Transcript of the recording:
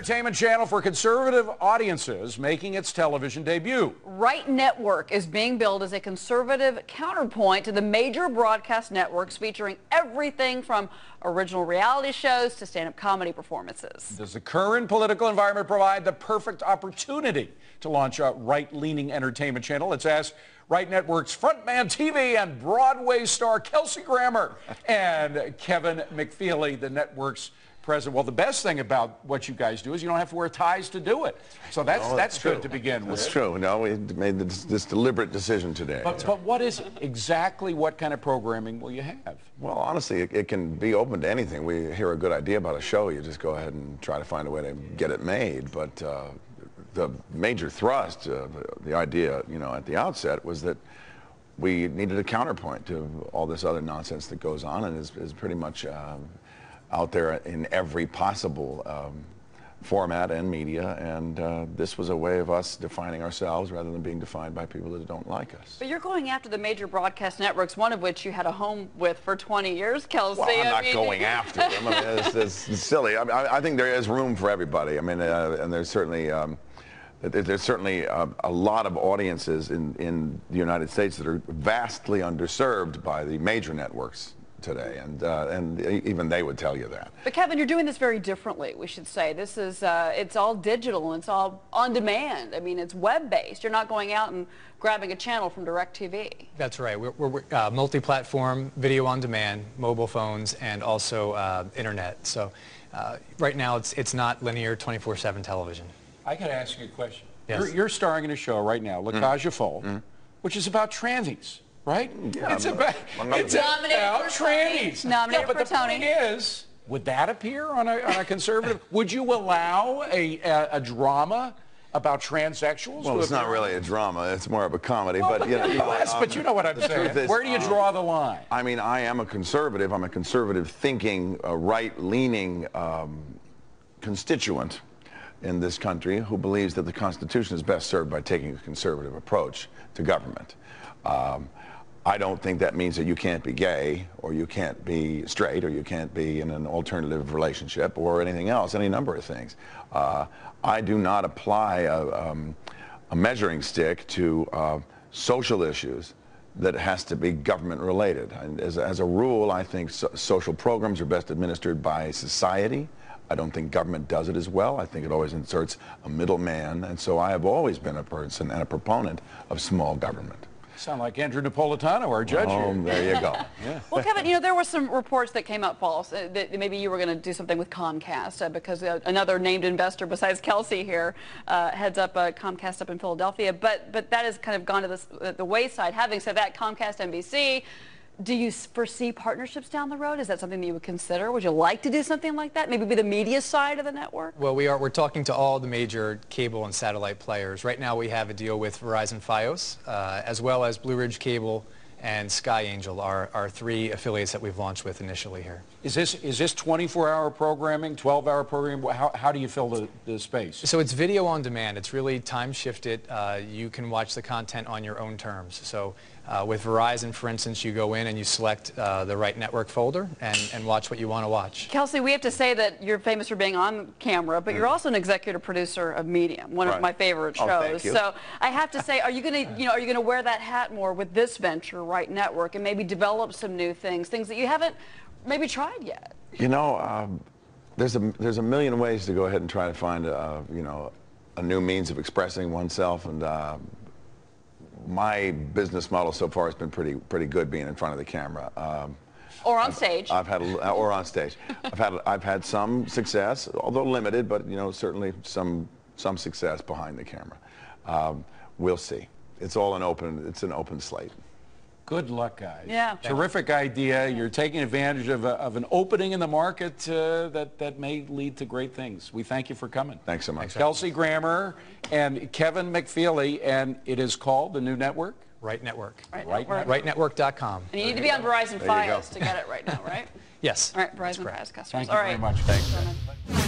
entertainment channel for conservative audiences making its television debut. Right Network is being billed as a conservative counterpoint to the major broadcast networks, featuring everything from original reality shows to stand-up comedy performances. Does the current political environment provide the perfect opportunity to launch a right-leaning entertainment channel? Let's ask Right Network's frontman TV and Broadway star Kelsey and Kevin McFeely, the network's president. Well, the best thing about what you guys do is you don't have to wear ties to do it. So that's good to begin with. That's true. No, we made this deliberate decision today. But what is it? Exactly what kind of programming will you have? Well, honestly, it can be open to anything. We hear a good idea about a show, you just go ahead and try to find a way to get it made. But the major thrust, the idea, at the outset was that we needed a counterpoint to all this other nonsense that goes on and is pretty much out there in every possible format and media, and this was a way of us defining ourselves rather than being defined by people that don't like us. But you're going after the major broadcast networks, one of which you had a home with for 20 years, Kelsey. Well, I'm not going after them. I mean, it's silly. I think there is room for everybody. I mean, and there's certainly a lot of audiences in the United States that are vastly underserved by the major networks today, and even they would tell you that. But Kevin, you're doing this very differently, we should say. This is, it's all digital and it's all on demand. I mean, it's web-based. You're not going out and grabbing a channel from DirecTV. That's right. We're multi-platform, video on demand, mobile phones, and also internet. So right now it's not linear 24/7 television. I got to ask you a question. Yes. You're starring in a show right now, La Cage aux Folles, which is about trannies. Right? Yeah, it's about trannies. Nominated but for the Tony. point is, would that appear on a conservative? Would you allow a drama about transsexuals? Well, it's not really a drama. It's more of a comedy. Well, but but you know what I'm saying. Where do you draw the line? I mean, I am a conservative. I'm a conservative thinking, right-leaning constituent in this country who believes that the Constitution is best served by taking a conservative approach to government. I don't think that means that you can't be gay, or you can't be straight, or you can't be in an alternative relationship, or anything else, any number of things. I do not apply a measuring stick to social issues that has to be government related. And as a rule, I think social programs are best administered by society. I don't think government does it as well. I think it always inserts a middleman, and so I have always been a person and a proponent of small government. Sound like Andrew Napolitano, our judge here. There you go. Yeah. Well, Kevin, there were some reports that came out false that maybe you were going to do something with Comcast because another named investor besides Kelsey here heads up Comcast up in Philadelphia. But that has kind of gone to the wayside. Having said that, Comcast, NBC. Do you foresee partnerships down the road? Is that something that you would consider? Would you like to do something like that? Maybe be the media side of the network? Well, we're talking to all the major cable and satellite players. Right now we have a deal with Verizon Fios, as well as Blue Ridge Cable and Sky Angel, our three affiliates that we've launched with initially here. Is this 24-hour programming, 12-hour programming? How do you fill the space? So it's video on demand. It's really time shifted. You can watch the content on your own terms. So with Verizon, for instance, you go in and you select the Right Network folder and watch what you want to watch. Kelsey, we have to say that you're famous for being on camera, but you're also an executive producer of Medium, one of my favorite shows. Thank you. So I have to say, are you going to, are you going to wear that hat more with this venture, Right Network, and maybe develop some new things that you haven't maybe tried yet? There's a million ways to go ahead and try to find a new means of expressing oneself, and my business model so far has been pretty good being in front of the camera. Or on stage. Or on stage. I've had some success, although limited, but certainly some success behind the camera. We'll see. It's an open slate. Good luck, guys. Yeah. Terrific idea. You're taking advantage of an opening in the market that may lead to great things. We thank you for coming. Thanks so much. Kelsey and Kevin McFeely, and it is called the new network? Right Network. RightNetwork.com. And you need to be on Verizon Fios to get it right now, right? Yes. All right, Verizon Fios customers. Thank you very much. Thanks.